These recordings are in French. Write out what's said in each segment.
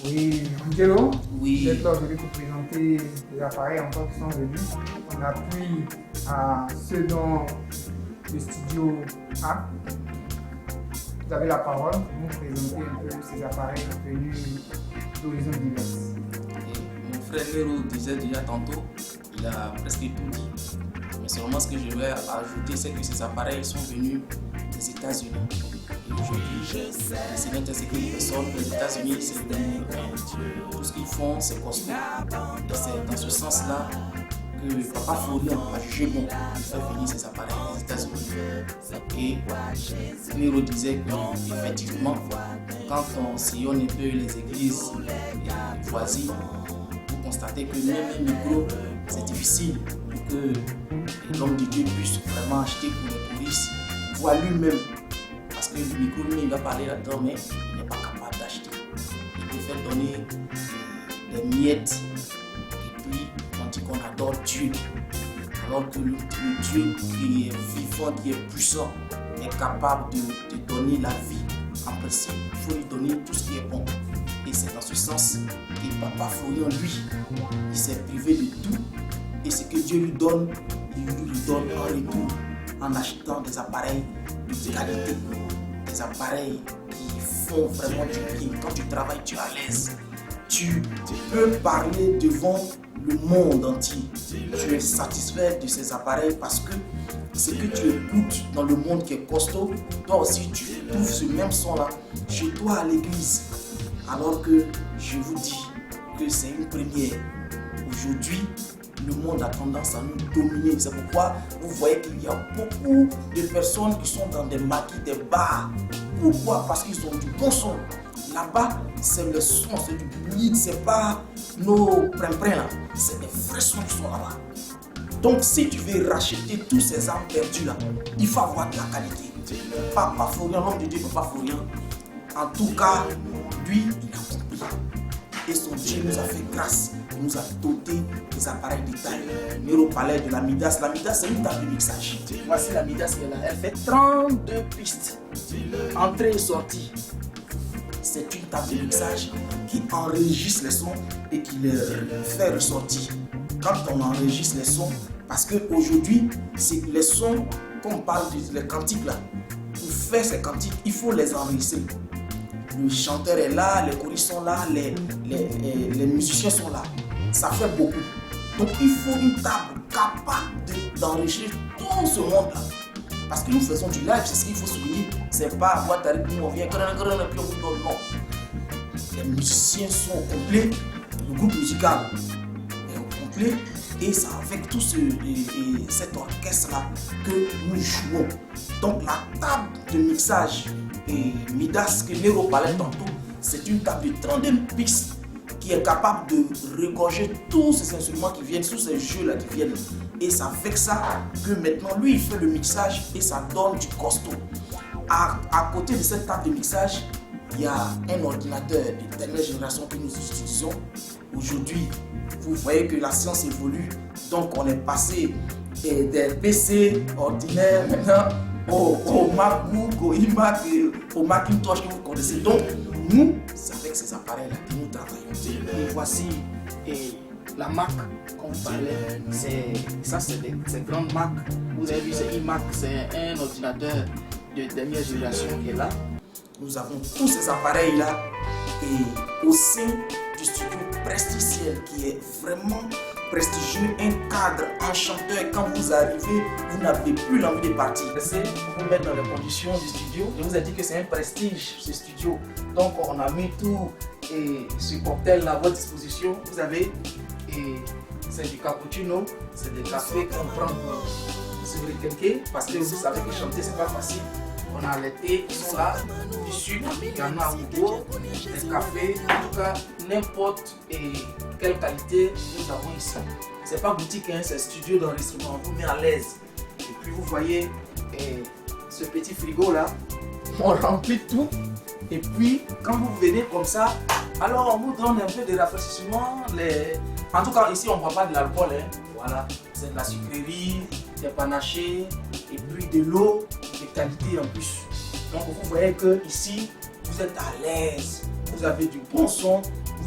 Oui, Angelo, Oui. vous êtes là aujourd'hui pour présenter les appareils encore qui sont venus. On appuie à ceux dont le studio a. Vous avez la parole pour nous présenter un peu ces appareils venus d'horizons divers. Mon frère Nero disait déjà tantôt, il a presque tout dit. Mais seulement ce que je vais ajouter, c'est que ces appareils sont venus des États-Unis. Et aujourd'hui, c'est net ce qu'ils ressortent des États-Unis, c'est tout ce qu'ils font, c'est costaud. Et c'est dans ce sens-là que Papa Florian a jugé bon de faire venir ces appareils des États-Unis. Et Nero disait qu'effectivement, quand on sillonne un peu les églises voisines, vous constatez que même un micro, c'est difficile pour que l'homme de Dieu puisse vraiment acheter pour les polices, voire lui-même. Parce que le micro, lui, il va parler là-dedans, mais il n'est pas capable d'acheter. Il préfère donner des miettes et puis on dit qu'on adore Dieu. Alors que le Dieu qui est vivant, qui est puissant, est capable de donner la vie. En principe, il faut lui donner tout ce qui est bon. Et c'est dans ce sens que Papa Florian, lui, il s'est privé de tout. Et ce que Dieu lui donne, il lui donne en retour en achetant des appareils de qualité. Des appareils qui font vraiment du bien. Quand tu travailles, tu es à l'aise. Tu peux parler devant le monde entier. Tu es satisfait de ces appareils parce que ce que tu écoutes dans le monde qui est costaud, toi aussi tu trouves ce même son-là chez toi à l'église. Alors que je vous dis que c'est une première. Aujourd'hui, le monde a tendance à nous dominer. C'est pourquoi vous voyez qu'il y a beaucoup de personnes qui sont dans des maquis, des bars. Pourquoi? Parce qu'ils ont du bon son. Là-bas, c'est le son, c'est du public, c'est pas nos prins là. C'est des vrais sons qui sont là-bas. Donc, si tu veux racheter tous ces âmes perdues là, il faut avoir de la qualité. Papa Florian, l'homme de Dieu, Papa Florian, en tout cas, lui, il a compris. Et son Dieu nous a fait grâce. Il nous a doté des appareils de taille. Nero parlait de la Midas. La Midas, c'est une table de mixage. Voici la Midas qui est là. Elle fait 32 pistes. Entrée et sortie. C'est une table de mixage qui enregistre les sons et qui les fait ressortir. Quand on enregistre les sons, parce qu'aujourd'hui, c'est les sons, comme on parle des cantiques là, pour faire ces cantiques, il faut les enregistrer. Le chanteur est là, les choristes sont là, les musiciens sont là. Ça fait beaucoup. Donc il faut une table capable d'enregistrer tout ce monde-là. Parce que nous faisons du live, c'est ce qu'il faut souligner. C'est pas à boîte à rythme, nous on vient, puis on vous donne, non. Les musiciens sont complets, le groupe musical est complet, et c'est avec tout cet orchestre-là que nous jouons. Donc la table de mixage et Midas que Nero parlait tantôt, c'est une table de 32 pistes qui est capable de regorger tous ces instruments qui viennent, tous ces jeux-là qui viennent. Et c'est avec ça que maintenant, lui, il fait le mixage et ça donne du costaud. À côté de cette table de mixage, il y a un ordinateur de dernière génération que nous utilisons. Aujourd'hui, vous voyez que la science évolue, donc on est passé des PC ordinaires maintenant au MacBook, au iMac, au Macintosh que vous connaissez. Donc, nous, c'est avec ces appareils-là que nous travaillons. Et voici la Mac qu'on parlait. C'est des grandes Mac. Vous avez vu, c'est iMac, c'est un ordinateur de dernière génération qui est là. Nous avons tous ces appareils-là et au sein du studio Prestigiciel qui est vraiment prestigieux, un cadre enchanteur. Quand vous arrivez, vous n'avez plus l'envie de partir. C'est pour vous mettre dans les conditions du studio. Je vous ai dit que c'est un prestige ce studio. Donc on a mis tout ce cocktail à votre disposition. Vous avez, c'est du cappuccino, c'est des cafés qu'on prend pour se requinquer parce que vous savez que chanter c'est pas facile. On a les thés qui sont là, du sucre, il y en a au goût, des cafés, en tout cas n'importe quelle qualité nous avons ici. C'est pas boutique, hein, c'est studio d'enregistrement, on vous met à l'aise. Et puis vous voyez ce petit frigo là, on remplit tout. Et puis quand vous venez comme ça, alors on vous donne un peu de rafraîchissement. En tout cas ici on ne boit pas de l'alcool, hein. Voilà, c'est de la sucrerie, des panachés et puis de l'eau de qualité en plus. Donc vous voyez que ici vous êtes à l'aise, vous avez du bon son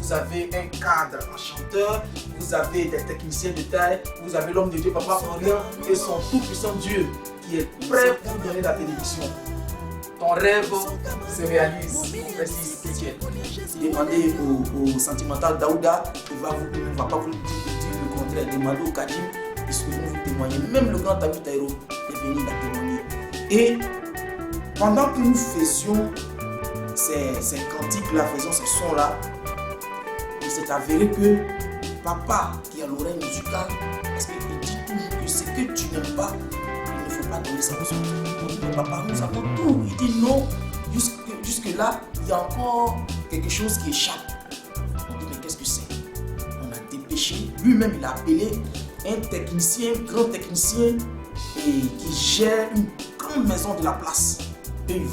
vous avez un cadre, un chanteur, vous avez des techniciens de taille, vous avez l'homme de Dieu, Papa Florian, et son tout-puissant Dieu qui est prêt pour donner la bénédiction. Ton rêve se réalise, précise Etienne. Demandez au sentimental Daouda, il ne va pas vous dire le contraire. Demandez au Kadim, ils vont vous témoigner. Même le grand ami Taïro est venu la témoigner. Et pendant que nous faisions ces cantiques-là, faisions ces sons-là, il s'est avéré que papa, qui a l'oreille musicale, parce qu'il dit toujours que ce que tu n'aimes pas, il ne faut pas donner ça aux autres. Papa, nous avons tout. Il dit non, jusque-là, il y a encore quelque chose qui échappe. On dit mais qu'est-ce que c'est? On a dépêché. Lui-même, il a appelé un technicien, grand technicien, et qui gère une grande maison de la place. Et ils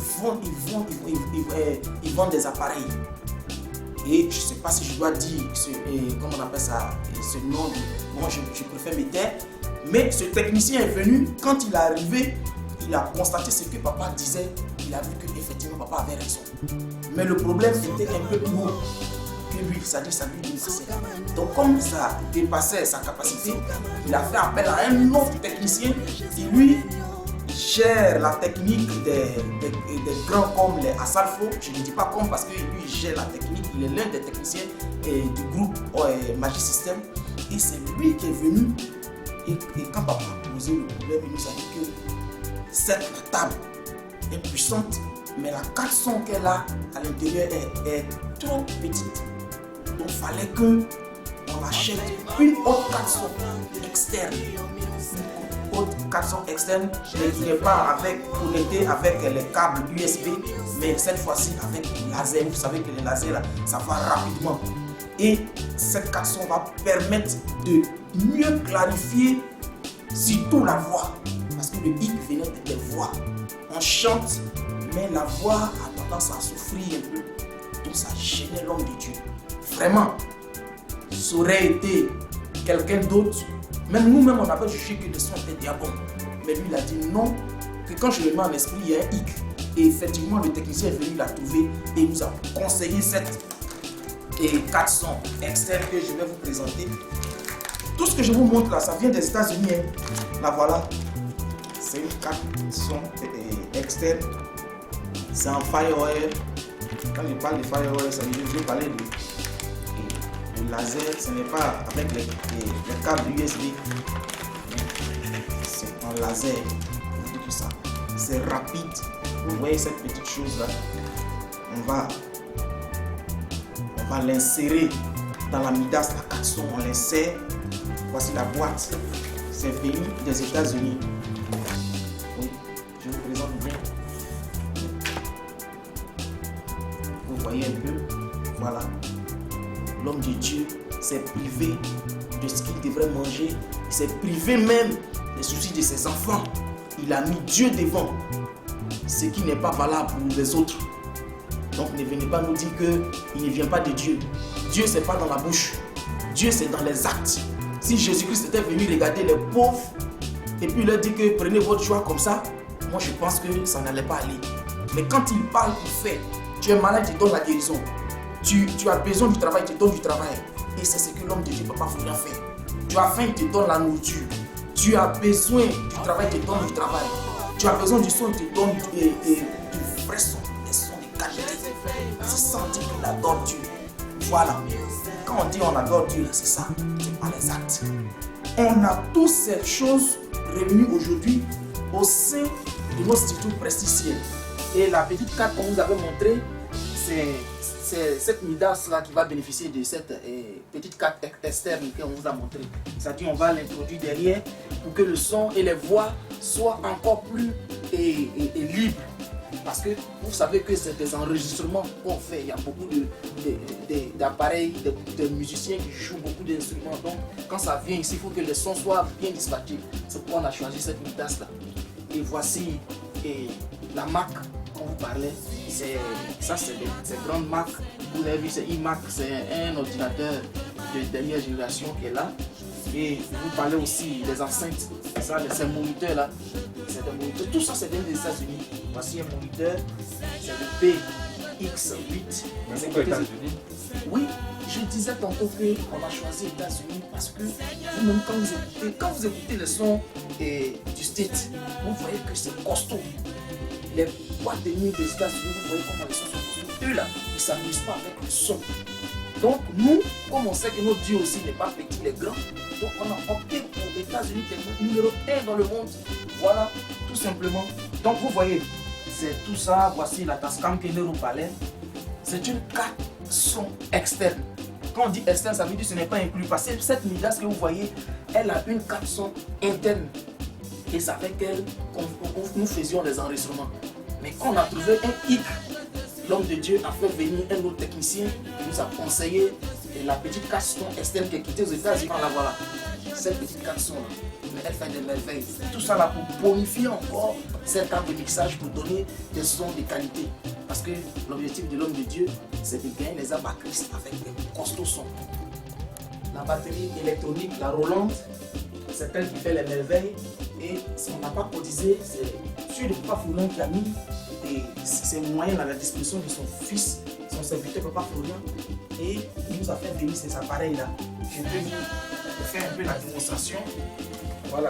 vendent des appareils. Et je ne sais pas si je dois dire, comment on appelle ça, ce nom, moi je préfère me taire. Mais ce technicien est venu, quand il est arrivé, il a constaté ce que papa disait, il a vu qu'effectivement papa avait raison. Mais le problème était un peu plus haut que lui, c'est-à-dire ça lui dépassait. Donc comme ça dépassait sa capacité, il a fait appel à un autre technicien qui lui gère la technique des grands comme les Assalfo. Je ne dis pas comme parce que lui gère la technique, il est l'un des techniciens du groupe Magic System. Et c'est lui qui est venu. Et quand papa a posé le problème, il nous a dit que cette table est puissante, mais la 400 qu'elle a à l'intérieur est trop petite. Donc il fallait qu'on achète une autre 400 externe. Une autre 400 externe, mais qui n'est pas connectée avec les câbles USB, mais cette fois-ci avec le laser. Vous savez que les lasers, là, ça va rapidement. Et cette 400 va permettre de mieux clarifier surtout la voix. Parce que le hic venait des voix. On chante, mais la voix a tendance à souffrir un peu. Donc ça gênait l'homme de Dieu. Vraiment, ça aurait été quelqu'un d'autre. Même nous-mêmes, on avait jugé que le son était diabolique. Mais lui, il a dit non, que quand je le mets en esprit, il y a un hic. Et effectivement, le technicien est venu la trouver et nous a conseillé cette 400 externes que je vais vous présenter. Tout ce que je vous montre là, ça vient des États-Unis. Là, voilà. C'est une 400 externe. C'est en Firewire. Quand je parle de Firewire, ça veut dire que je vais parler de laser. Ce n'est pas avec les câbles USB. C'est en laser. Ça. C'est rapide. Vous voyez cette petite chose là. On va l'insérer dans la Midas, la 400. On l'insère. Voici la boîte. C'est venu des États-Unis. Oui, je vous présente bien. Vous voyez un peu. Voilà. L'homme de Dieu s'est privé de ce qu'il devrait manger. Il s'est privé même des soucis de ses enfants. Il a mis Dieu devant. Ce qui n'est pas valable pour les autres. Donc ne venez pas nous dire qu'il ne vient pas de Dieu. Dieu, c'est pas dans la bouche. Dieu, c'est dans les actes. Si Jésus-Christ était venu regarder les pauvres et puis leur dit que prenez votre choix comme ça, moi je pense que ça n'allait pas aller. Mais quand il parle, il fait. Tu es malade, il te donne la guérison. Tu as besoin du travail, il te donne du travail. Et c'est ce que l'homme de Dieu, Papa Florian, fait. Tu as faim, il te donne la nourriture. Tu as besoin du travail, il te donne du travail. Tu as besoin du son, il te donne du vrai son, des sons de qualité. C'est ça on dit qu'il adore Dieu. Voilà. Quand on dit on adore Dieu, c'est ça, c'est pas les actes. On a toutes ces choses réunies aujourd'hui au sein de nos instituts presticiels. Et la petite carte qu'on vous avait montrée, c'est cette Midas là qui va bénéficier de cette petite carte externe qu'on vous a montrée. C'est-à-dire on va l'introduire derrière pour que le son et les voix soient encore plus libres. Parce que vous savez que c'est des enregistrements qu'on fait. Il y a beaucoup d'appareils, de musiciens qui jouent beaucoup d'instruments. Donc quand ça vient ici, il faut que les sons soient bien dispatchés. C'est pourquoi on a choisi cette Midas là. Et voici la marque dont vous parlez. Ça c'est des grandes marques. Vous l'avez vu, c'est iMac, c'est un ordinateur de dernière génération qui est là. Et vous parlez aussi des enceintes. Ça, ces moniteurs là. C'est des moniteurs. Tout ça c'est vient des États-Unis. Voici un moniteur, c'est le PX8. C'est aux États-Unis? Oui, je disais tantôt qu'on a choisi les États-Unis parce que vous-même, quand vous écoutez le son du State, vous voyez que c'est costaud. Les boîtes de nuit des États-Unis, vous voyez comment les sons sont costauds. Eux là, ils ne s'amusent pas avec le son. Donc nous, comme on sait que notre Dieu aussi n'est pas petit, il est grand, donc on a opté pour les États-Unis numéro 1 dans le monde. Voilà, tout simplement. Donc vous voyez, c'est tout ça. Voici la Tascam Kenero Palais. C'est une carte son externe. Quand on dit externe, ça veut dire que ce n'est pas inclus. Parce que cette Midas que vous voyez, elle a une carte son interne. Et c'est avec elle que nous faisions les enregistrements. Mais quand on a trouvé un hic, l'homme de Dieu a fait venir un autre technicien qui nous a conseillé la petite carte son externe qui est quittée aux États-Unis. Voilà, voilà. Cette petite carte son là. Mais elle fait des merveilles. Tout ça là pour bonifier encore cette carte de mixage pour donner des sons de qualité. Parce que l'objectif de l'homme de Dieu, c'est de gagner les âmes à Christ avec des costauds sons. La batterie électronique, la Roland, c'est elle qui fait les merveilles. Et si on n'a pas cotisé, c'est sur le papa Florian qui a mis ses moyens à la disposition de son fils, son serviteur papa Florian. Et il nous a fait venir ces appareils là. Je vais vous faire un peu la démonstration. Voilà,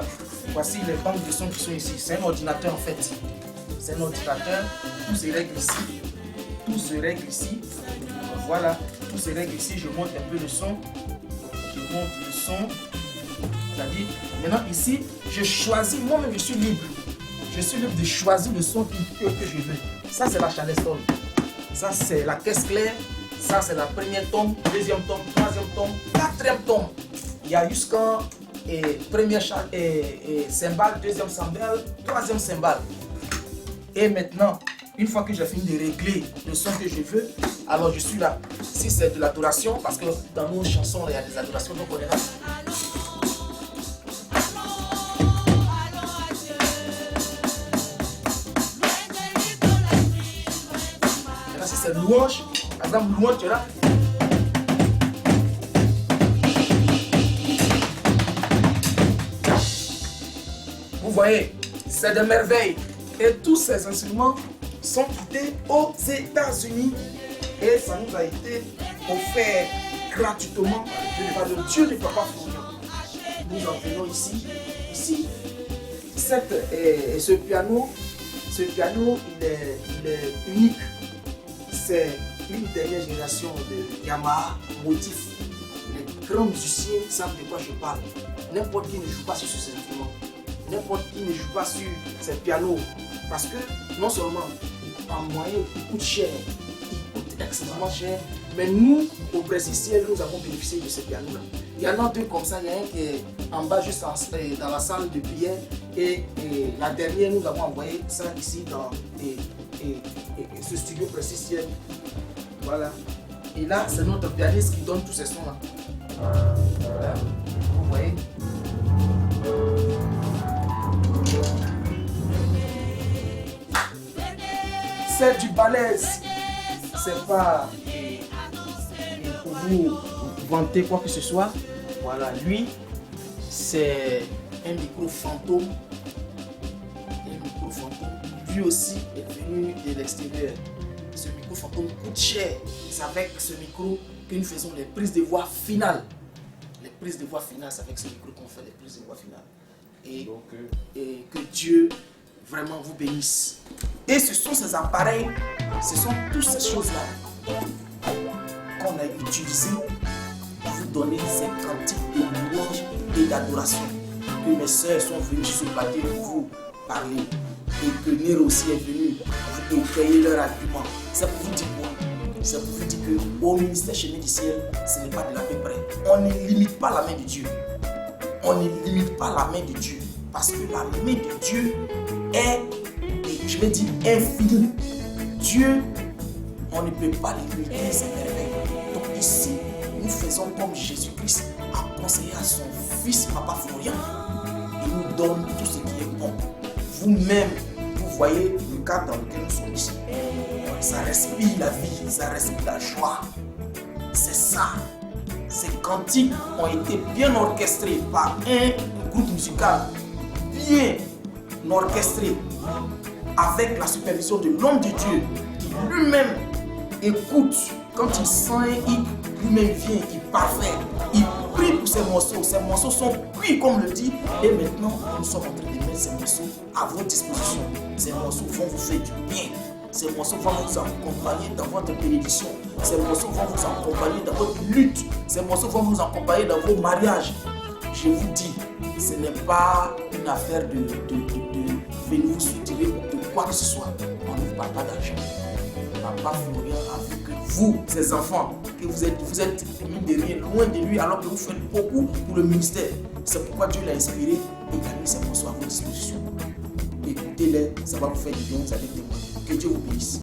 voici les banques de son qui sont ici. C'est un ordinateur en fait. C'est un ordinateur, tout se règle ici. Tout se règle ici. Voilà, tout se règle ici. Je monte un peu le son. Je monte le son. C'est-à-dire, maintenant ici, je choisis, moi-même je suis libre. Je suis libre de choisir le son que je veux. Ça c'est la Charleston. Ça c'est la caisse claire. Ça c'est la première tombe, deuxième tombe, troisième tombe, quatrième tombe. Il y a jusqu'en première cymbale, deuxième cymbale, troisième cymbale. Et maintenant, une fois que j'ai fini de régler le son que je veux, alors je suis là. Si c'est de l'adoration, parce que dans nos chansons, il y a des adorations, donc on est là. Maintenant, si c'est louange, par exemple, louange, tu es là. Vous voyez, c'est des merveilles. Et tous ces instruments sont quittés aux États-Unis. Et ça nous a été offert gratuitement par le Dieu de Papa Florian. Nous en venons ici. Ici, ce piano, il est unique. C'est une dernière génération de Yamaha Motif. Les grands musiciens savent de quoi je parle. N'importe qui ne joue pas sur ces instruments. N'importe qui ne joue pas sur ces pianos. Parce que non seulement en moyen il coûte cher, il coûte extrêmement cher, mais nous, au Brésil, nous avons bénéficié de ces pianos-là. Il y en a deux comme ça, il y a un qui est en bas juste dans la salle de prière et la dernière, nous avons envoyé ça ici dans ce studio précieux. Voilà. Et là, c'est notre pianiste qui donne tous ces sons-là. Voilà. Vous voyez? C'est du balèze. C'est pas pour vous vanter quoi que ce soit. Voilà, lui, c'est un micro fantôme. Un micro fantôme. Lui aussi est venu de l'extérieur. Ce micro fantôme coûte cher. C'est avec ce micro que nous faisons les prises de voix finales. Les prises de voix finales, c'est avec ce micro qu'on fait les prises de voix finales. Et que Dieu vraiment vous bénisse. Et ce sont ces appareils, ce sont toutes ces choses-là qu'on a utilisées pour vous donner ces cantiques de louange et d'adoration. Que mes soeurs sont venues sur le plateau pour vous parler. Et que Nero aussi est venu pour étayer leur argument. C'est pour vous dire quoi? C'est pour vous dire qu'au ministère Chemin du Ciel, ce n'est pas de la peu près. On ne limite pas la main de Dieu. On ne limite pas la main de Dieu. Parce que la main de Dieu est, je vais dire, infinie. Dieu, on ne peut pas le limiter, c'est merveilleux. Donc ici, nous faisons comme Jésus-Christ a conseillé à son fils, Papa Florian. Il nous donne tout ce qui est bon. Vous-même, vous voyez le cadre dans lequel nous sommes ici. Ça respire la vie, ça respire la joie. C'est ça. Ces cantiques ont été bien orchestrés par un groupe musical bien orchestré avec la supervision de l'homme de Dieu qui lui-même écoute quand il sent, lui-même vient, il parfait, il prie pour ces morceaux sont cuits comme le dit, et maintenant nous sommes en train de mettre ces morceaux à votre disposition. Ces morceaux vont vous faire du bien, ces morceaux vont vous accompagner dans votre bénédiction, ces morceaux vont vous accompagner dans votre lutte, ces morceaux vont vous accompagner dans vos mariages. Je vous dis, ce n'est pas une affaire de venir vous soutirer de quoi que ce soit. On ne vous parle pas d'argent. Papa Florian a vu que vous, ses enfants, que vous êtes mis derrière, loin de lui, alors que vous faites beaucoup pour le ministère. C'est pourquoi Dieu l'a inspiré et il a mis ces morceaux à votre disposition. Écoutez-les, ça va vous faire du bien, vous allez témoigner. Que Dieu vous bénisse.